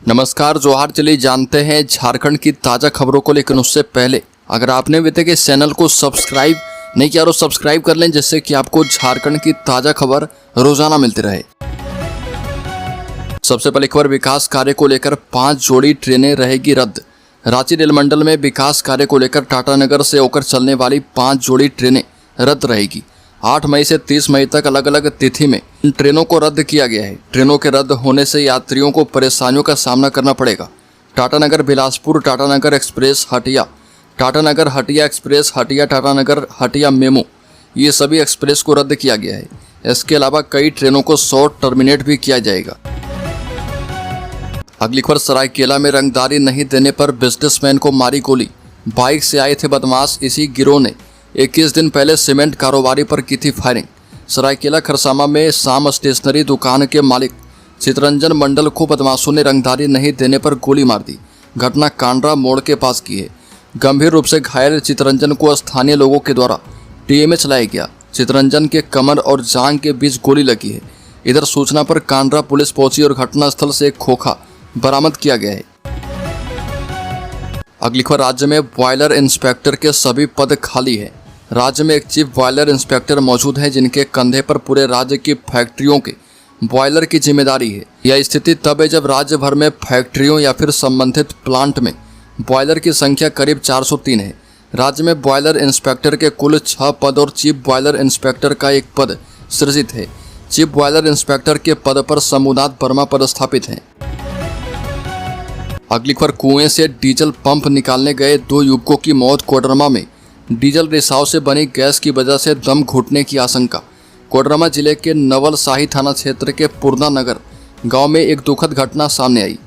नमस्कार जोहार। चलिए जानते हैं झारखंड की ताज़ा खबरों को, लेकिन उससे पहले अगर आपने अभी तक इस चैनल को सब्सक्राइब नहीं किया तो सब्सक्राइब कर लें, जिससे कि आपको झारखंड की ताज़ा खबर रोजाना मिलती रहे। सबसे पहले खबर, विकास कार्य को लेकर 5 जोड़ी ट्रेनें रहेगी रद्द। रांची रेल मंडल में विकास कार्य को लेकर टाटानगर से होकर चलने वाली 5 जोड़ी ट्रेनें रद्द रहेगी। 8 मई से 30 मई तक अलग अलग तिथि में इन ट्रेनों को रद्द किया गया है। ट्रेनों के रद्द होने से यात्रियों को परेशानियों का सामना करना पड़ेगा। Tatanagar Bilaspur, Tatanagar express Hatia, Tatanagar Hatia express Hatia, Tatanagar Hatia memo, ये सभी एक्सप्रेस को रद्द किया गया है। इसके अलावा कई ट्रेनों को शॉर्ट टर्मिनेट भी किया जाएगा। अगली खबर, सरायकेला में रंगदारी नहीं देने पर बिजनेसमैन को मारी गोली। बाइक से आए थे बदमाश। इसी गिरोह ने 21 दिन पहले सीमेंट कारोबारी पर की थी फायरिंग। सरायकेला खरसामा में शाम स्टेशनरी दुकान के मालिक चितरंजन मंडल को बदमाशों ने रंगदारी नहीं देने पर गोली मार दी। घटना कांड्रा मोड़ के पास की है। गंभीर रूप से घायल चितरंजन को स्थानीय लोगों के द्वारा टीएमएच लाया गया। चितरंजन के कमर और जांघ के बीच गोली लगी है। इधर सूचना पर कांड्रा पुलिस पहुंची और घटनास्थल से एक खोखा बरामद किया गया है। अगली खबर, राज्य में बॉयलर इंस्पेक्टर के सभी पद खाली है। राज्य में एक चीफ बॉयलर इंस्पेक्टर मौजूद है, जिनके कंधे पर पूरे राज्य की फैक्ट्रियों के बॉयलर की जिम्मेदारी है। यह स्थिति तब है जब राज्य भर में फैक्ट्रियों या फिर संबंधित प्लांट में बॉयलर की संख्या करीब 403 है। राज्य में बॉयलर इंस्पेक्टर के कुल 6 पद और चीफ बॉयलर इंस्पेक्टर का 1 पद सृजित है। चीफ बॉयलर इंस्पेक्टर के पद पर शंभुनाथ वर्मा पदस्थापित हैं। अगली खबर, कुएं से डीजल पंप निकालने गए 2 युवकों की मौत। कोडरमा में डीजल रिसाव से बनी गैस की वजह से दम घुटने की आशंका। कोडरमा जिले के नवलशाही थाना क्षेत्र के पूर्णा नगर गांव में एक दुखद घटना सामने आई।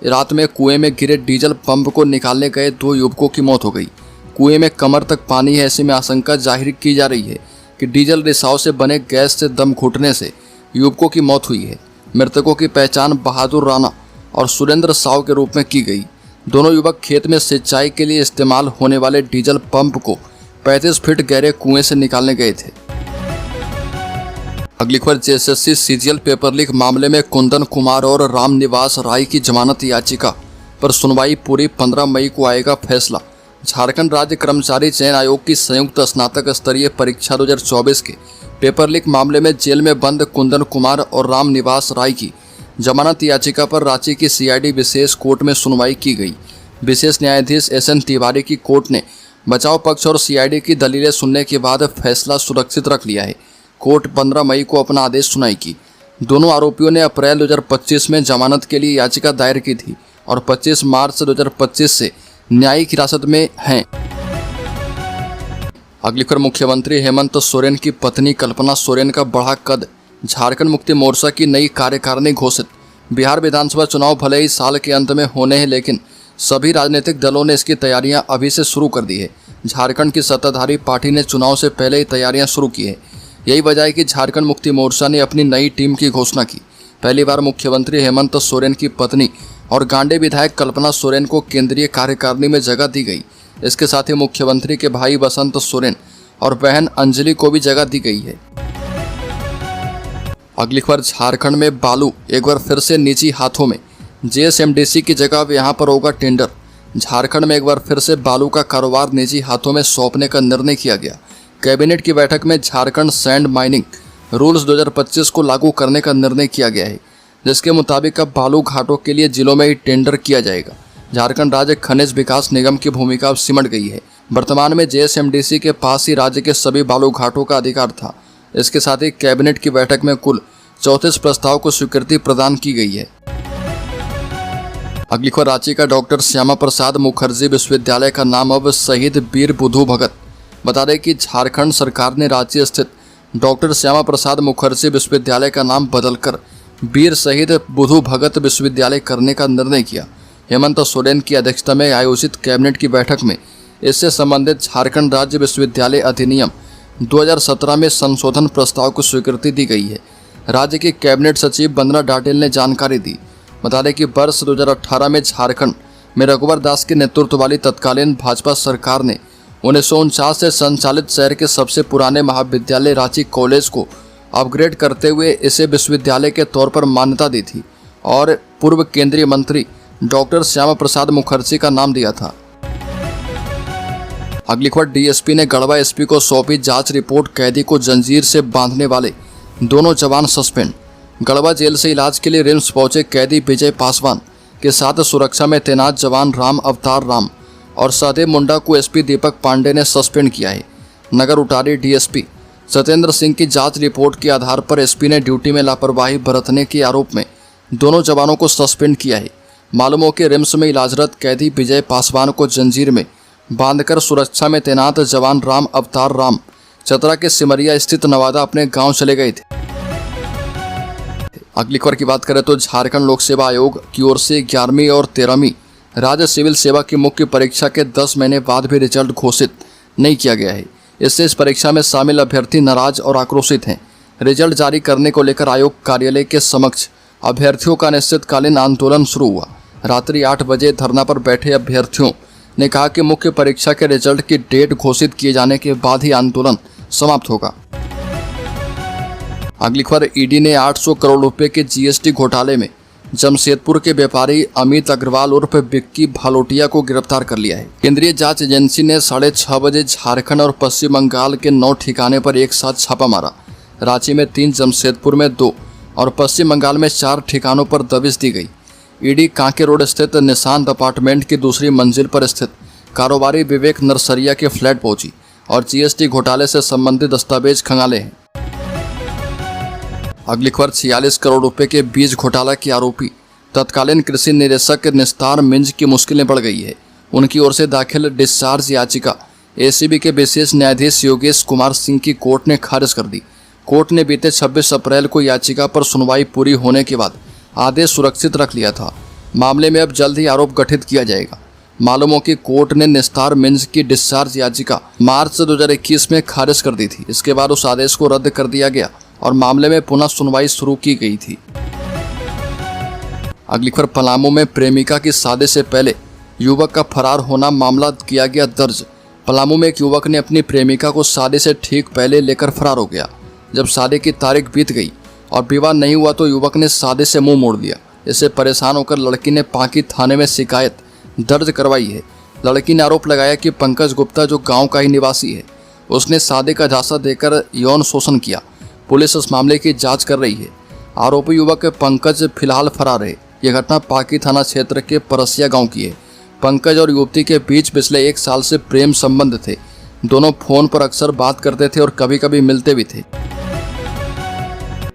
रात में कुएं में गिरे डीजल पंप को निकालने गए 2 युवकों की मौत हो गई। कुएं में कमर तक पानी है। ऐसे में आशंका जाहिर की जा रही है कि डीजल रिसाव से बने गैस से दम घुटने से युवकों की मौत हुई है। मृतकों की पहचान बहादुर राणा और सुरेंद्र साव के रूप में की गई। दोनों युवक खेत में सिंचाई के लिए इस्तेमाल होने वाले डीजल पंप को 35 फीट गहरे कुएं से निकालने गए थे। अगली खबर, जेएसएससी सीजीएल पेपर लीक मामले में कुंदन कुमार और रामनिवास राय की जमानत याचिका पर सुनवाई पूरी 15 मई को आएगा फैसला। झारखंड राज्य कर्मचारी चयन आयोग की संयुक्त स्नातक स्तरीय परीक्षा 2024 के पेपर लीक मामले में जेल में बंद कुंदन कुमार और रामनिवास राय की जमानत याचिका पर रांची की सीआईडी विशेष कोर्ट में सुनवाई की गई। विशेष न्यायाधीश एसएन तिवारी की कोर्ट ने बचाव पक्ष और सीआईडी की दलीलें सुनने के बाद फैसला सुरक्षित रख लिया है। कोर्ट 15 मई को अपना आदेश सुनाएगी। दोनों आरोपियों ने अप्रैल 2025 में जमानत के लिए याचिका दायर की थी और 25 मार्च 2025 से न्यायिक हिरासत में हैं। अगली खबर, मुख्यमंत्री हेमंत सोरेन की पत्नी कल्पना सोरेन का बढ़ा कद। झारखंड मुक्ति मोर्चा की नई कार्यकारिणी घोषित। बिहार विधानसभा चुनाव भले ही साल के अंत में होने हैं, लेकिन सभी राजनीतिक दलों ने इसकी तैयारियां अभी से शुरू कर दी है। झारखंड की सत्ताधारी पार्टी ने चुनाव से पहले ही तैयारियां शुरू की है। यही वजह है कि झारखंड मुक्ति मोर्चा ने अपनी नई टीम की घोषणा की। पहली बार मुख्यमंत्री हेमंत सोरेन की पत्नी और गांडे विधायक कल्पना सोरेन को केंद्रीय कार्यकारिणी में जगह दी गई। इसके साथ ही मुख्यमंत्री के भाई बसंत सोरेन और बहन अंजलि को भी जगह दी गई है। अगली खबर, झारखंड में बालू एक बार फिर से निजी हाथों में। जेएसएमडीसी की जगह अब यहाँ पर होगा टेंडर। झारखंड में एक बार फिर से बालू का कारोबार निजी हाथों में सौंपने का निर्णय किया गया। कैबिनेट की बैठक में झारखंड सैंड माइनिंग रूल्स 2025 को लागू करने का निर्णय किया गया है, जिसके मुताबिक अब बालू घाटों के लिए जिलों में ही टेंडर किया जाएगा। झारखंड राज्य खनिज विकास निगम की भूमिका अब सिमट गई है। वर्तमान में जेएसएमडीसी के पास ही राज्य के सभी बालू घाटों का अधिकार था। इसके साथ ही कैबिनेट की बैठक में कुल 34 प्रस्ताव को स्वीकृति प्रदान की गई है। अगली खबर, रांची का डॉक्टर श्यामा प्रसाद मुखर्जी विश्वविद्यालय का नाम अब शहीद वीर बुधू भगत। बता दें कि झारखंड सरकार ने रांची स्थित डॉक्टर श्यामा प्रसाद मुखर्जी विश्वविद्यालय का नाम बदलकर वीर शहीद बुधू भगत विश्वविद्यालय करने का निर्णय किया। हेमंत सोरेन की अध्यक्षता में आयोजित कैबिनेट की बैठक में इससे संबंधित झारखंड राज्य विश्वविद्यालय अधिनियम 2017 में संशोधन प्रस्ताव को स्वीकृति दी गई है। राज्य के कैबिनेट सचिव वंदना डाडेल ने जानकारी दी। बता दें कि वर्ष 2018 में झारखंड में रघुवर दास के नेतृत्व वाली तत्कालीन भाजपा सरकार ने 1949 से संचालित शहर के सबसे पुराने महाविद्यालय रांची कॉलेज को अपग्रेड करते हुए इसे विश्वविद्यालय के तौर पर मान्यता दी थी और पूर्व केंद्रीय मंत्री डॉक्टर श्यामा प्रसाद मुखर्जी का नाम दिया था। अगली खबर, डीएसपी ने गढ़वा एसपी को सौंपी जांच रिपोर्ट। कैदी को जंजीर से बांधने वाले दोनों जवान सस्पेंड। गढ़वा जेल से इलाज के लिए रिम्स पहुंचे कैदी विजय पासवान के साथ सुरक्षा में तैनात जवान राम अवतार राम और सहदेव मुंडा को एसपी दीपक पांडे ने सस्पेंड किया है। नगर उटारी डीएसपी सत्येंद्र सिंह की जांच रिपोर्ट के आधार पर एसपी ने ड्यूटी में लापरवाही बरतने के आरोप में दोनों जवानों को सस्पेंड किया है। मालूम हो कि रिम्स में इलाजरत कैदी विजय पासवान को जंजीर में बांधकर सुरक्षा में तैनात जवान राम अवतार राम चतरा के सिमरिया स्थित नवादा अपने गांव चले गए थे। अगली खबर की बात करें तो झारखंड लोक सेवा आयोग की ओर से 11वीं और 13वीं राज्य सिविल सेवा की मुख्य परीक्षा के 10 महीने बाद भी रिजल्ट घोषित नहीं किया गया है। इससे इस परीक्षा में शामिल अभ्यर्थी नाराज और आक्रोशित हैं। रिजल्ट जारी करने को लेकर आयोग कार्यालय के समक्ष अभ्यर्थियों का अनिश्चितकालीन आंदोलन शुरू हुआ। रात्रि 8 बजे धरना पर बैठे अभ्यर्थियों ने कहा कि मुख्य परीक्षा के रिजल्ट की डेट घोषित किए जाने के बाद ही आंदोलन समाप्त होगा। अगली खबर, ईडी ने 800 करोड़ रुपए के जीएसटी घोटाले में जमशेदपुर के व्यापारी अमित अग्रवाल उर्फ विक्की भालोटिया को गिरफ्तार कर लिया है। केंद्रीय जांच एजेंसी ने 6:30 बजे झारखंड और पश्चिम बंगाल के 9 ठिकाने पर एक साथ छापा मारा। रांची में 3, जमशेदपुर में 2 और पश्चिम बंगाल में 4 ठिकानों पर दबिश दी गई। ईडी कांके रोड स्थित निशांत अपार्टमेंट की दूसरी मंजिल पर स्थित कारोबारी विवेक नरसरिया के फ्लैट पहुंची और जीएसटी घोटाले से संबंधित दस्तावेज खंगाले हैं। अगली खबर, 46 करोड़ रुपए के बीज घोटाला के आरोपी तत्कालीन कृषि निदेशक निस्तार मिंज की मुश्किलें बढ़ गई है। उनकी ओर से दाखिल डिस्चार्ज याचिका एसीबी के विशेष न्यायाधीश योगेश कुमार सिंह की कोर्ट ने खारिज कर दी। कोर्ट ने बीते 26 अप्रैल को याचिका पर सुनवाई पूरी होने के बाद आदेश सुरक्षित रख लिया था। मामले में अब जल्द ही आरोप गठित किया जाएगा। मालूम हो कि कोर्ट ने निस्तार मिंज की डिस्चार्ज याचिका मार्च 2021 में खारिज कर दी थी। इसके बाद उस आदेश को रद्द कर दिया गया और मामले में पुनः सुनवाई शुरू की गई थी। अगली खबर, पलामू में प्रेमिका की शादी से पहले युवक का फरार होना मामला किया गया दर्ज। पलामू में एक युवक ने अपनी प्रेमिका को शादी से ठीक पहले लेकर फरार हो गया। जब शादी की तारीख बीत गई और विवाह नहीं हुआ तो युवक ने शादी से मुंह मोड़ दिया। इससे परेशान होकर लड़की ने पांकी थाने में शिकायत दर्ज करवाई है। लड़की ने आरोप लगाया कि पंकज गुप्ता, जो गांव का ही निवासी है, उसने शादी का झांसा देकर यौन शोषण किया। पुलिस इस मामले की जांच कर रही है। आरोपी युवक पंकज फिलहाल फरार है। यह घटना पांकी थाना क्षेत्र के परसिया गांव की है। पंकज और युवती के बीच पिछले 1 साल से प्रेम संबंध थे। दोनों फोन पर अक्सर बात करते थे और कभी कभी मिलते भी थे।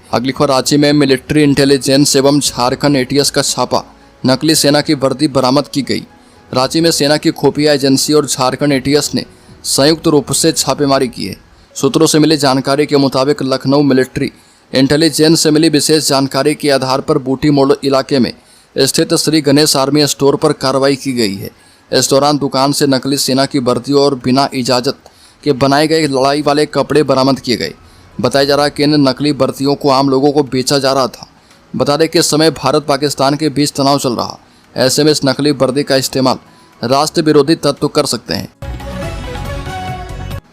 अगली खबर, रांची में मिलिट्री इंटेलिजेंस एवं झारखंड एटीएस का छापा। नकली सेना की वर्दी बरामद की गई। रांची में सेना की खुफिया एजेंसी और झारखंड एटीएस ने संयुक्त रूप से छापेमारी की है। सूत्रों से मिली जानकारी के मुताबिक लखनऊ मिलिट्री इंटेलिजेंस से मिली विशेष जानकारी के आधार पर बूटी मोड़ इलाके में स्थित श्री गणेश आर्मी स्टोर पर कार्रवाई की गई है। इस दौरान दुकान से नकली सेना की वर्दियों और बिना इजाजत के बनाए गए लड़ाई वाले कपड़े बरामद किए गए। बताया जा रहा है कि इन नकली वर्दियों को आम लोगों को बेचा जा रहा था। बता दें कि इस समय भारत पाकिस्तान के बीच तनाव चल रहा। ऐसे में इस नकली वर्दी का इस्तेमाल राष्ट्र विरोधी तत्व कर सकते हैं।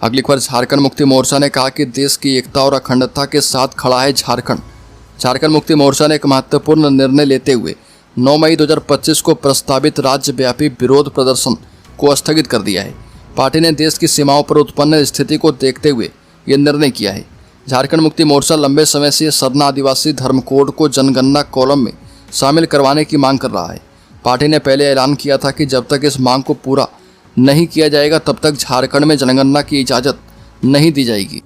अगली खबर, झारखंड मुक्ति मोर्चा ने कहा कि देश की एकता और अखंडता के साथ खड़ा है झारखंड। झारखंड मुक्ति मोर्चा ने एक महत्वपूर्ण निर्णय लेते हुए 9 मई 2025 को प्रस्तावित राज्यव्यापी विरोध प्रदर्शन को स्थगित कर दिया है। पार्टी ने देश की सीमाओं पर उत्पन्न स्थिति को देखते हुए ये निर्णय किया है। झारखंड मुक्ति मोर्चा लंबे समय से सरना आदिवासी धर्म कोड को जनगणना कॉलम में शामिल करवाने की मांग कर रहा है। पार्टी ने पहले ऐलान किया था कि जब तक इस मांग को पूरा नहीं किया जाएगा तब तक झारखंड में जनगणना की इजाजत नहीं दी जाएगी।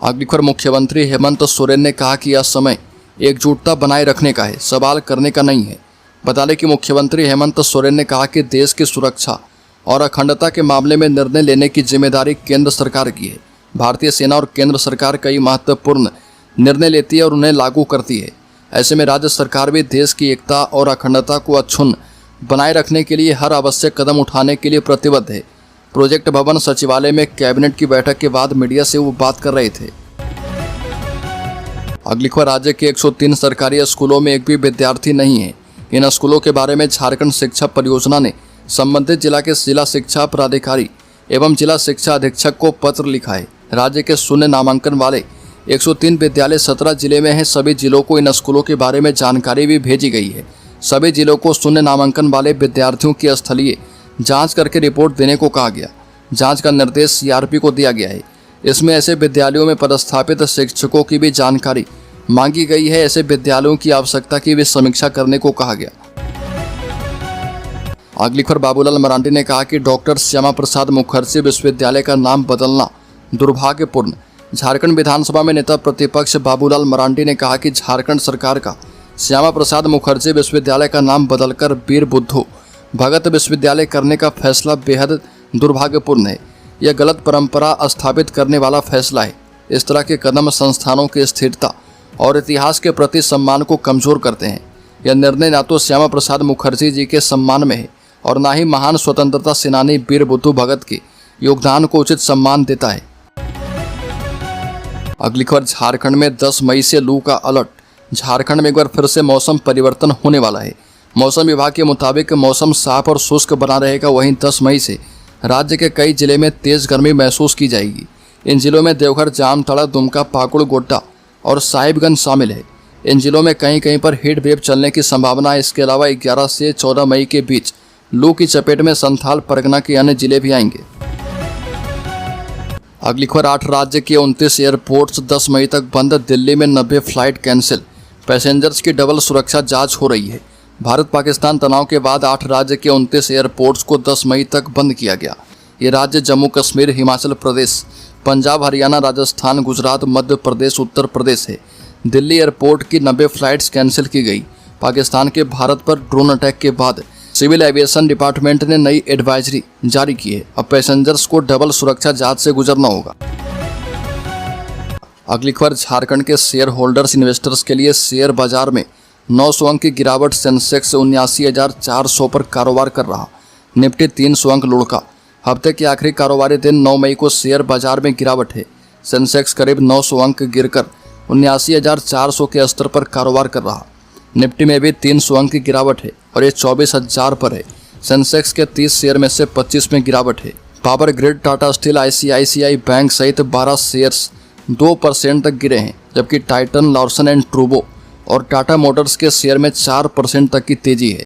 अगली खबर, मुख्यमंत्री हेमंत सोरेन ने कहा कि यह समय एकजुटता बनाए रखने का है, सवाल करने का नहीं है। बता दें कि मुख्यमंत्री हेमंत सोरेन ने कहा कि देश की सुरक्षा और अखंडता के मामले में निर्णय लेने की जिम्मेदारी केंद्र सरकार की है। भारतीय सेना और केंद्र सरकार कई महत्वपूर्ण निर्णय लेती है और उन्हें लागू करती है। ऐसे में राज्य सरकार भी देश की एकता और अखंडता को अक्षुण्ण बनाए रखने के लिए हर आवश्यक कदम उठाने के लिए प्रतिबद्ध है। प्रोजेक्ट भवन सचिवालय में कैबिनेट की बैठक के बाद मीडिया से वो बात कर रहे थे। अगली खबर, राज्य के 103 सरकारी स्कूलों में एक भी विद्यार्थी नहीं है। इन स्कूलों के बारे में झारखंड शिक्षा परियोजना ने संबंधित जिला के जिला शिक्षा पदाधिकारी एवं जिला शिक्षा अधीक्षक को पत्र लिखा है। राज्य के शून्य नामांकन वाले 103 विद्यालय 17 जिले में हैं। सभी जिलों को इन स्कूलों के बारे में जानकारी भी भेजी गई है। सभी जिलों को शून्य नामांकन वाले विद्यार्थियों की स्थलीय जांच करके रिपोर्ट देने को कहा गया। जांच का निर्देश सीआरपी को दिया गया है। इसमें ऐसे विद्यालयों में पदस्थापित शिक्षकों की भी जानकारी मांगी गई है। ऐसे विद्यालयों की आवश्यकता की भी समीक्षा करने को कहा गया। अगली खबर, बाबूलाल मरांडी ने कहा कि डॉक्टर श्यामा प्रसाद मुखर्जी विश्वविद्यालय का नाम बदलना दुर्भाग्यपूर्ण। झारखंड विधानसभा में नेता प्रतिपक्ष बाबूलाल मरांडी ने कहा कि झारखंड सरकार का श्यामा प्रसाद मुखर्जी विश्वविद्यालय का नाम बदलकर वीर बुद्धू भगत विश्वविद्यालय करने का फैसला बेहद दुर्भाग्यपूर्ण है। यह गलत परंपरा स्थापित करने वाला फैसला है। इस तरह के कदम संस्थानों की स्थिरता और इतिहास के प्रति सम्मान को कमजोर करते हैं। यह निर्णय ना तो श्यामा प्रसाद मुखर्जी जी के सम्मान में है और ना ही महान स्वतंत्रता सेनानी वीर बुद्धू भगत के योगदान को उचित सम्मान देता है। अगली खबर, झारखंड में 10 मई से लू का अलर्ट। झारखंड में एक बार फिर से मौसम परिवर्तन होने वाला है। मौसम विभाग के मुताबिक मौसम साफ और शुष्क बना रहेगा। वहीं 10 मई से राज्य के कई जिले में तेज गर्मी महसूस की जाएगी। इन जिलों में देवघर, जामताड़ा, दुमका, पाकुड़, गोड्डा और साहिबगंज शामिल है। इन जिलों में कहीं कहीं पर हीट वेव चलने की संभावना है। इसके अलावा 11 से 14 मई के बीच लू की चपेट में संथाल परगना के अन्य जिले भी आएंगे। अगली खबर, 8 राज्य के 29 एयरपोर्ट्स 10 मई तक बंद। दिल्ली में 90 फ्लाइट कैंसिल। पैसेंजर्स की डबल सुरक्षा जांच हो रही है। भारत पाकिस्तान तनाव के बाद 8 राज्य के 29 एयरपोर्ट्स को 10 मई तक बंद किया गया। ये राज्य जम्मू कश्मीर, हिमाचल प्रदेश, पंजाब, हरियाणा, राजस्थान, गुजरात, मध्य प्रदेश, उत्तर प्रदेश है। दिल्ली एयरपोर्ट की 90 फ्लाइट्स कैंसिल की गई। पाकिस्तान के भारत पर ड्रोन अटैक के बाद सिविल एविएशन डिपार्टमेंट ने नई एडवाइजरी जारी की है। अब पैसेंजर्स को डबल सुरक्षा जांच से गुजरना होगा। अगली खबर, झारखंड के शेयर होल्डर्स इन्वेस्टर्स के लिए शेयर बाजार में 900 अंक की गिरावट। सेंसेक्स 79,400 पर कारोबार कर रहा। निफ्टी 300 अंक लुढ़का। हफ्ते के आखिरी कारोबारी दिन 9 मई को शेयर बाजार में गिरावट है। सेंसेक्स करीब 900 अंक गिरकर 79,400 के स्तर पर कारोबार कर रहा। निफ्टी में भी 300 अंक की गिरावट है और ये 24,000 पर है। सेंसेक्स के 30 शेयर में से 25 में गिरावट है। Power grid, Tata steel, ICICI bank सहित 12 शेयर्स 2% तक गिरे हैं, जबकि टाइटन, लॉर्सन एंड ट्रूबो और टाटा मोटर्स के शेयर में 4% तक की तेजी है।